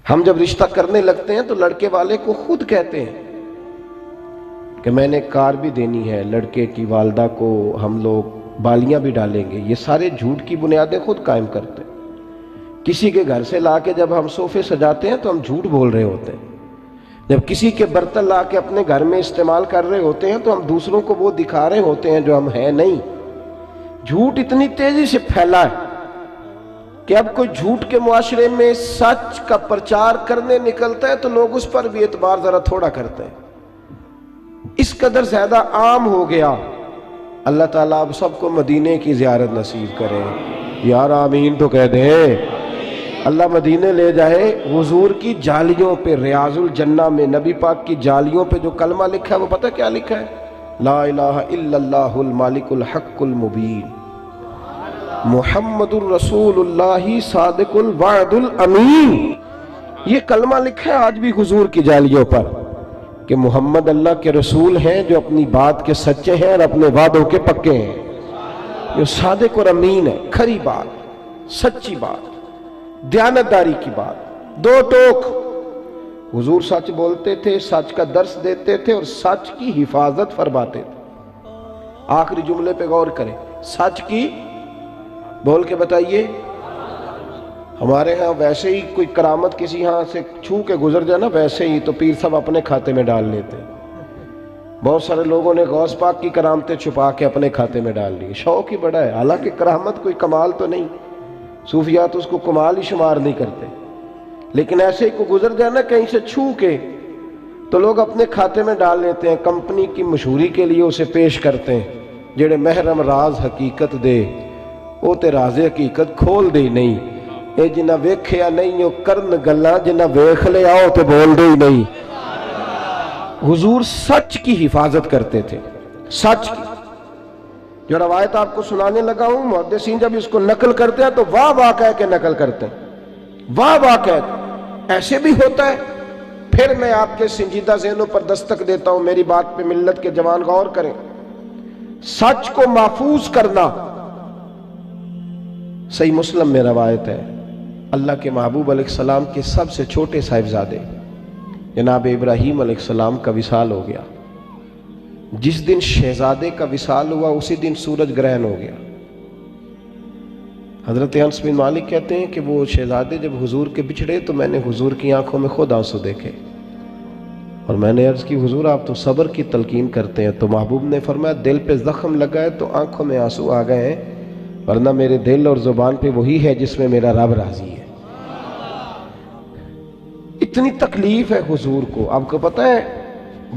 ہم جب رشتہ کرنے لگتے ہیں تو لڑکے والے کو خود کہتے ہیں کہ میں نے کار بھی دینی ہے، لڑکے کی والدہ کو ہم لوگ بالیاں بھی ڈالیں گے۔ یہ سارے جھوٹ کی بنیادیں خود قائم کرتے ہیں۔ کسی کے گھر سے لا کے جب ہم صوفے سجاتے ہیں تو ہم جھوٹ بول رہے ہوتے ہیں۔ جب کسی کے برتن لا کے اپنے گھر میں استعمال کر رہے ہوتے ہیں تو ہم دوسروں کو وہ دکھا رہے ہوتے ہیں جو ہم ہیں نہیں۔ جھوٹ اتنی تیزی سے پھیلا ہے کہ اب کوئی جھوٹ کے معاشرے میں سچ کا پرچار کرنے نکلتا ہے تو لوگ اس پر بھی اعتبار ذرا تھوڑا کرتے ہیں۔ اس قدر زیادہ عام ہو گیا۔ اللہ تعالیٰ اب سب کو مدینے کی زیارت نصیب کرے، یار آمین تو کہہ دیں۔ اللہ مدینے لے جائے، حضور کی جالیوں پہ، ریاض الجنہ میں نبی پاک کی جالیوں پہ جو کلمہ لکھا ہے وہ پتہ کیا لکھا ہے؟ لا الہ الا اللہ المالک الحق المبین محمد الرسول اللہ صادق الوعد الامین۔ یہ کلمہ لکھا ہے آج بھی حضور کی جالیوں پر کہ محمد اللہ کے رسول ہیں جو اپنی بات کے سچے ہیں اور اپنے وعدوں کے پکے ہیں، جو صادق اور امین ہے، کھری بات، سچی بات، دیانتداری کی بات، دو ٹوک۔ حضور سچ بولتے تھے، سچ کا درس دیتے تھے اور سچ کی حفاظت فرماتے تھے۔ آخری جملے پہ غور کریں، سچ کی، بول کے بتائیے۔ ہمارے ہاں ویسے ہی کوئی کرامت کسی ہاں سے چھو کے گزر جائے نا، ویسے ہی تو پیر صاحب اپنے کھاتے میں ڈال لیتے ہیں۔ بہت سارے لوگوں نے غوث پاک کی کرامتیں چھپا کے اپنے کھاتے میں ڈال لی، شوق ہی بڑا ہے، حالانکہ کرامت کوئی کمال تو نہیں، صوفیات اس کو کمال ہی شمار نہیں کرتے، لیکن ایسے ہی کو گزر جائے نا کہیں سے چھو کے تو لوگ اپنے کھاتے میں ڈال لیتے ہیں، کمپنی کی مشہوری کے لیے اسے پیش کرتے ہیں۔ جڑے محرم راز حقیقت دے وہ تے راز حقیقت کھول دے نہیں، اے جنہ ویکھیا نہیں او کرن گلاں، جنہ ویکھ لے آؤ تے بول دے ہی نہیں۔ حضور سچ کی حفاظت کرتے تھے، سچ کی۔ جو روایت آپ کو سنانے لگا ہوں، محدثین جب اس کو نقل کرتے ہیں تو واہ واہ کہہ کے نقل کرتے ہیں، واہ واہ کہہ کے۔ ایسے بھی ہوتا ہے۔ پھر میں آپ کے سنجیدہ ذہنوں پر دستک دیتا ہوں، میری بات پہ ملت کے جوان غور کریں۔ سچ کو محفوظ کرنا، صحیح مسلم میں روایت ہے، اللہ کے محبوب علیہ السلام کے سب سے چھوٹے صاحبزادے جناب ابراہیم علیہ السلام کا وصال ہو گیا۔ جس دن شہزادے کا وصال ہوا اسی دن سورج گرہن ہو گیا۔ حضرت انس بن مالک کہتے ہیں کہ وہ شہزادے جب حضور کے بچھڑے تو میں نے حضور کی آنکھوں میں خود آنسو دیکھے، اور میں نے عرض کی حضور آپ تو صبر کی تلقین کرتے ہیں، تو محبوب نے فرمایا دل پہ زخم لگا ہے تو آنکھوں میں آنسو آ گئے ہیں، ورنہ میرے دل اور زبان پہ وہی ہے جس میں میرا رب راضی ہے۔ اتنی تکلیف ہے حضور کو۔ آپ کو پتہ ہے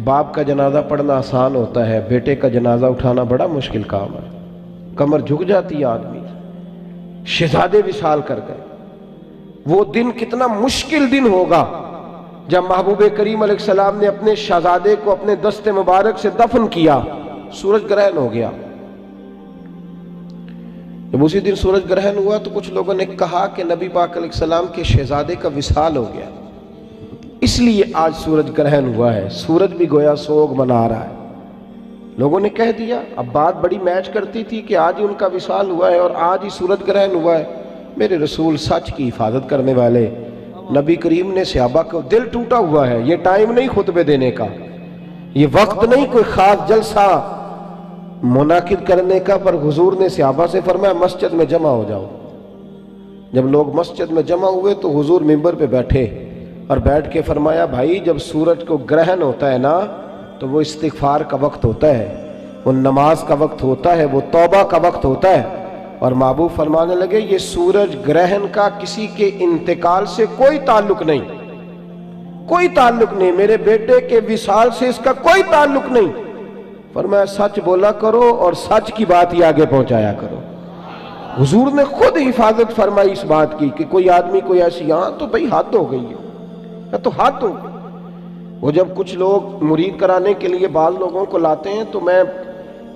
باپ کا جنازہ پڑھنا آسان ہوتا ہے، بیٹے کا جنازہ اٹھانا بڑا مشکل کام ہے، کمر جھک جاتی ہے آدمی۔ شہزادے وصال کر گئے، وہ دن کتنا مشکل دن ہوگا جب محبوب کریم علیہ السلام نے اپنے شہزادے کو اپنے دست مبارک سے دفن کیا، سورج گرہن ہو گیا۔ جب اسی دن سورج گرہن ہوا تو کچھ لوگوں نے کہا کہ نبی پاک علیہ السلام کے شہزادے کا وصال ہو گیا، اس لیے آج سورج گرہن ہوا ہے، سورج بھی گویا سوگ منا رہا ہے۔ لوگوں نے کہہ دیا، اب بات بڑی میچ کرتی تھی کہ آج ہی ان کا وصال ہوا ہے اور آج ہی سورج گرہن ہوا ہے۔ میرے رسول سچ کی حفاظت کرنے والے نبی کریم نے صحابہ کو، دل ٹوٹا ہوا ہے، یہ ٹائم نہیں خطبے دینے کا، یہ وقت نہیں کوئی خاص جلسہ منعقد کرنے کا، پر حضور نے صحابہ سے فرمایا مسجد میں جمع ہو جاؤ۔ جب لوگ مسجد میں جمع ہوئے تو حضور منبر پہ بیٹھے اور بیٹھ کے فرمایا بھائی جب سورج کو گرہن ہوتا ہے نا تو وہ استغفار کا وقت ہوتا ہے، وہ نماز کا وقت ہوتا ہے، وہ توبہ کا وقت ہوتا ہے۔ اور محبوب فرمانے لگے یہ سورج گرہن کا کسی کے انتقال سے کوئی تعلق نہیں، کوئی تعلق نہیں، میرے بیٹے کے وصال سے اس کا کوئی تعلق نہیں۔ فرمایا سچ بولا کرو اور سچ کی بات ہی آگے پہنچایا کرو۔ حضور نے خود حفاظت فرمائی اس بات کی کہ کوئی آدمی کوئی ایسی، یہاں تو بھئی حد ہو گئی ہے، تو حد ہو گئی۔ وہ جب کچھ لوگ مرید کرانے کے لیے بعض لوگوں کو لاتے ہیں تو میں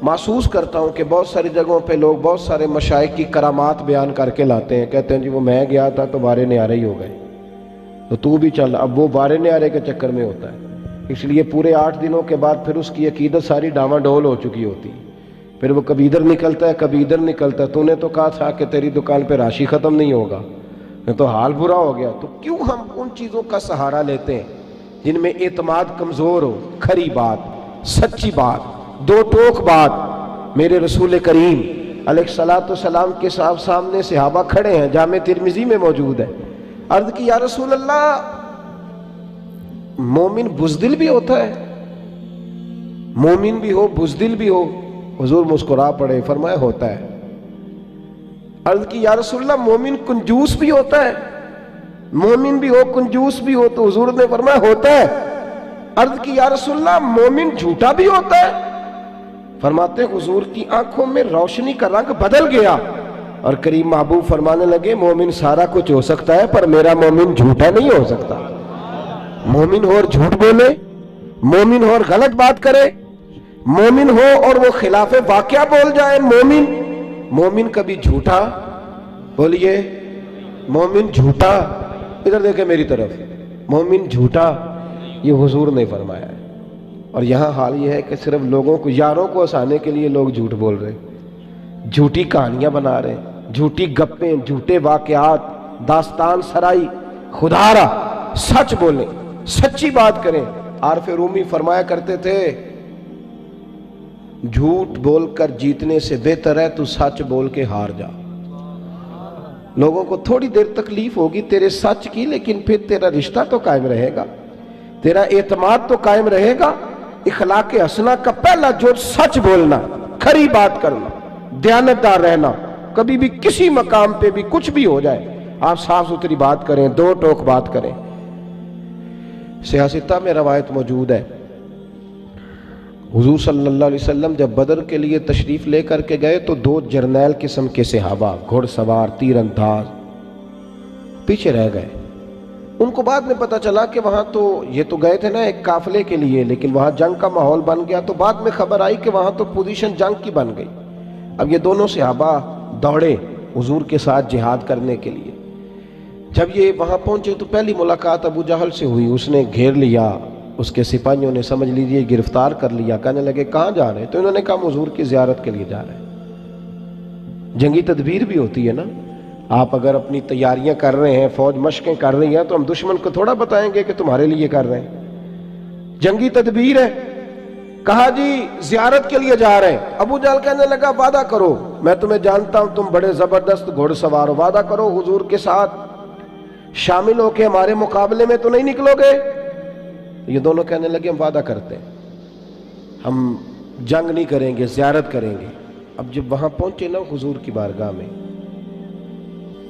محسوس کرتا ہوں کہ بہت ساری جگہوں پہ لوگ بہت سارے مشائخ کی کرامات بیان کر کے لاتے ہیں، کہتے ہیں جی وہ میں گیا تھا تو بارے نیارے ہی ہو گئے، تو بھی چل۔ اب وہ بارے نیارے کے چکر میں ہوتا ہے، اس لیے پورے 8 دنوں کے بعد پھر اس کی عقیدت ساری ڈاواں ڈول ہو چکی ہوتی ہے، پھر وہ کبھی ادھر نکلتا ہے کبھی ادھر نکلتا ہے۔ تو نے تو کہا تھا کہ تیری دکان پہ راشی ختم نہیں ہوگا، تو حال برا ہو گیا۔ تو کیوں ہم ان چیزوں کا سہارا لیتے ہیں جن میں اعتماد کمزور ہو؟ کھری بات، سچی بات، دو ٹوک بات۔ میرے رسول کریم علیہ الصلوۃ والسلام کے سامنے صحابہ کھڑے ہیں، جامع ترمذی میں موجود ہے۔ عرض کی یا رسول اللہ، مومن بزدل بھی ہوتا ہے؟ مومن بھی ہو بزدل بھی ہو؟ حضور مسکرا پڑے، فرمایا ہوتا ہے۔ عرض کی یا رسول اللہ، مومن کنجوس بھی ہوتا ہے؟ مومن بھی ہو کنجوس بھی ہو؟ تو حضور نے فرمایا ہوتا ہے۔ عرض کی یا رسول اللہ، مومن جھوٹا بھی ہوتا ہے؟ فرماتے ہیں حضور کی آنکھوں میں روشنی کا رنگ بدل گیا اور کریم محبوب فرمانے لگے مومن سارا کچھ ہو سکتا ہے پر میرا مومن جھوٹا نہیں ہو سکتا۔ مومن ہو اور جھوٹ بولے، مومن ہو اور غلط بات کرے، مومن ہو اور وہ خلاف واقعہ بول جائے، مومن کبھی جھوٹا، بولیے مومن جھوٹا، ادھر دیکھیں میری طرف، مومن جھوٹا، یہ حضور نے فرمایا ہے۔ اور یہاں حال یہ ہے کہ صرف لوگوں کو، یاروں کو ہنسانے کے لیے لوگ جھوٹ بول رہے ہیں، جھوٹی کہانیاں بنا رہے ہیں، جھوٹی گپیں، جھوٹے واقعات، داستان سرائی۔ خدا را سچ بولیں، سچی بات کریں۔ عارف رومی فرمایا کرتے تھے جھوٹ بول کر جیتنے سے بہتر ہے تو سچ بول کے ہار جا۔ لوگوں کو تھوڑی دیر تکلیف ہوگی تیرے سچ کی، لیکن پھر تیرا رشتہ تو قائم رہے گا، تیرا اعتماد تو قائم رہے گا۔ اخلاق حسنہ کا پہلا جو سچ بولنا، کھری بات کرنا، دیانتدار رہنا، کبھی بھی کسی مقام پہ بھی کچھ بھی ہو جائے آپ صاف ستھری بات کریں، دو ٹوک بات کریں۔ صحیح ستہ میں روایت موجود ہے، حضور صلی اللہ علیہ وسلم جب بدر کے لیے تشریف لے کر کے گئے تو دو جرنیل قسم کے صحابہ، گھوڑ سوار، تیر انداز، پیچھے رہ گئے۔ ان کو بعد میں پتا چلا کہ وہاں تو یہ تو گئے تھے نا ایک قافلے کے لیے، لیکن وہاں جنگ کا ماحول بن گیا، تو بعد میں خبر آئی کہ وہاں تو پوزیشن جنگ کی بن گئی۔ اب یہ دونوں صحابہ دوڑے حضور کے ساتھ جہاد کرنے کے لیے۔ جب یہ وہاں پہنچے تو پہلی ملاقات ابو جہل سے ہوئی، اس نے گھیر لیا، اس کے سپاہیوں نے سمجھ لیجیے گرفتار کر لیا۔ کہنے لگے کہاں جا رہے ہیں؟ تو انہوں نے کہا حضور کی زیارت کے لیے جا رہے ہیں۔ جنگی تدبیر بھی ہوتی ہے نا، آپ اگر اپنی تیاریاں کر رہے ہیں، فوج مشقیں کر رہی ہیں، تو ہم دشمن کو تھوڑا بتائیں گے کہ تمہارے لیے کر رہے ہیں، جنگی تدبیر ہے۔ کہا جی زیارت کے لیے جا رہے ہیں۔ ابو جہل کہنے لگا وعدہ کرو، میں تمہیں جانتا ہوں تم بڑے زبردست گھوڑ سوار ہو، وعدہ کرو حضور کے ساتھ شامل ہو کے ہمارے مقابلے میں تو نہیں نکلو گے؟ یہ دونوں کہنے لگے ہم وعدہ کرتے ہیں، ہم جنگ نہیں کریں گے، زیارت کریں گے۔ اب جب وہاں پہنچے نا حضور کی بارگاہ میں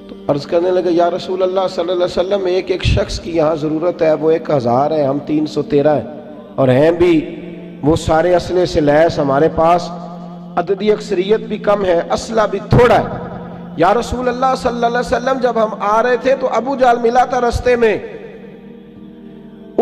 تو عرض کرنے لگے یا رسول اللہ صلی اللہ علیہ وسلم، ایک ایک شخص کی یہاں ضرورت ہے، وہ 1000 ہے، ہم 313 ہیں، اور ہیں بھی وہ سارے اسلحے سے لیس، ہمارے پاس عددی اکثریت بھی کم ہے، اسلحہ بھی تھوڑا ہے۔ یا رسول اللہ صلی اللہ علیہ وسلم، جب ہم آ رہے تھے تو ابو جہل ملا تھا رستے میں،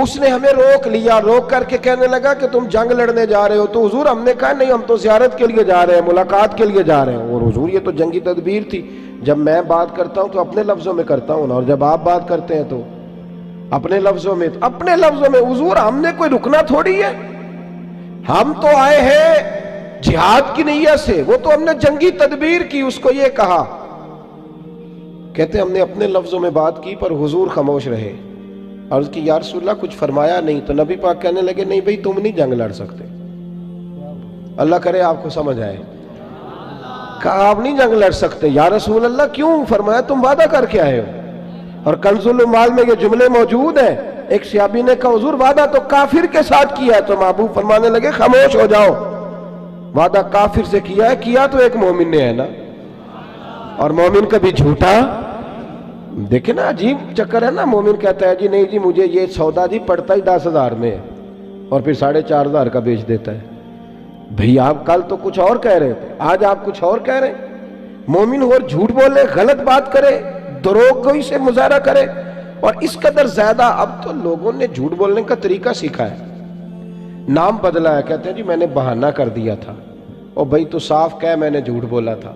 اس نے ہمیں روک لیا، روک کر کے کہنے لگا کہ تم جنگ لڑنے جا رہے ہو؟ تو حضور ہم نے کہا نہیں، ہم تو زیارت کے لیے جا رہے ہیں، ملاقات کے لیے جا رہے ہیں۔ اور حضور یہ تو جنگی تدبیر تھی، جب میں بات کرتا ہوں تو اپنے لفظوں میں کرتا ہوں نا، اور جب آپ بات کرتے ہیں تو اپنے لفظوں میں، اپنے لفظوں میں۔ حضور ہم نے کوئی رکنا تھوڑی ہے، ہم تو آئے ہیں جہاد کی نیت سے، وہ تو ہم نے جنگی تدبیر کی، اس کو یہ کہا۔ کہتے ہم نے اپنے لفظوں میں بات کی پر حضور خاموش رہے۔ عرض کی یا رسول اللہ کچھ فرمایا نہیں؟ تو نبی پاک کہنے لگے نہیں بھئی تم نہیں جنگ لڑ سکتے، اللہ کرے آپ کو سمجھ آئے۔ کہا آپ نہیں جنگ لڑ سکتے؟ یا رسول اللہ کیوں؟ فرمایا تم وعدہ کر کے آئے ہو، اور کنز الاموال میں یہ جملے موجود ہیں۔ ایک صحابی نے کہا حضور وعدہ تو کافر کے ساتھ کیا ہے، تو محبوب فرمانے لگے خاموش ہو جاؤ، وعدہ کافر سے کیا ہے، کیا تو ایک مومن نے ہے نا، اور مومن کبھی جھوٹا۔ دیکھیں نا عجیب چکر ہے نا، مومن کہتا ہے جی نہیں جی مجھے یہ سودا جی پڑتا ہی 10,000 میں ہے، اور پھر 4,500 کا بیچ دیتا ہے۔ بھئی آپ کل تو کچھ اور کہہ رہے تھے، آج آپ کچھ اور کہہ رہے ہیں۔ مومن ہو اور جھوٹ بولے، غلط بات کرے، دروغ گوئی سے مظاہرہ کرے، اور اس قدر زیادہ اب تو لوگوں نے جھوٹ بولنے کا طریقہ سیکھا ہے، نام بدلا ہے، کہتے ہیں جی میں نے بہانہ کر دیا تھا۔ اور بھئی تو صاف کہہ میں نے جھوٹ بولا تھا،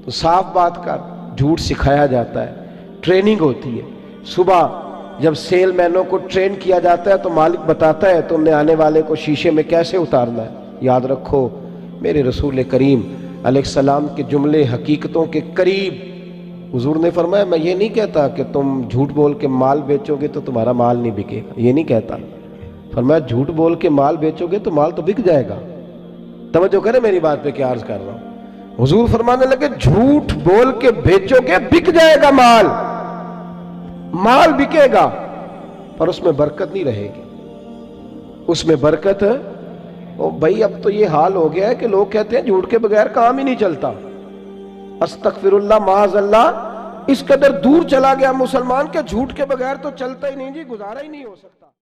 تو صاف بات کر۔ جھوٹ سکھایا جاتا ہے، ٹریننگ ہوتی ہے۔ صبح جب سیل مینوں کو ٹرین کیا جاتا ہے تو مالک بتاتا ہے تم نے آنے والے کو شیشے میں کیسے اتارنا ہے۔ یاد رکھو میرے رسول کریم علیہ السلام کے جملے حقیقتوں کے قریب حضور نے فرمایا میں یہ نہیں کہتا کہ تم جھوٹ بول کے مال بیچو گے تو تمہارا مال نہیں بکے گا، یہ نہیں کہتا. فرمایا جھوٹ بول کے مال بیچو گے تو مال تو بک جائے گا. توجہ کرے میری بات پہ کیا عرض کر رہا ہوں. حضور فرمانے لگے جھوٹ بول کے بیچو گے بک جائے گا مال، مال بکے گا پر اس میں برکت نہیں رہے گی. اس میں برکت بھائی اب تو یہ حال ہو گیا ہے کہ لوگ کہتے ہیں جھوٹ کے بغیر کام ہی نہیں چلتا. استغفر اللہ معاذ اللہ، اس قدر دور چلا گیا مسلمان کہ جھوٹ کے بغیر تو چلتا ہی نہیں جی، گزارا ہی نہیں ہو سکتا.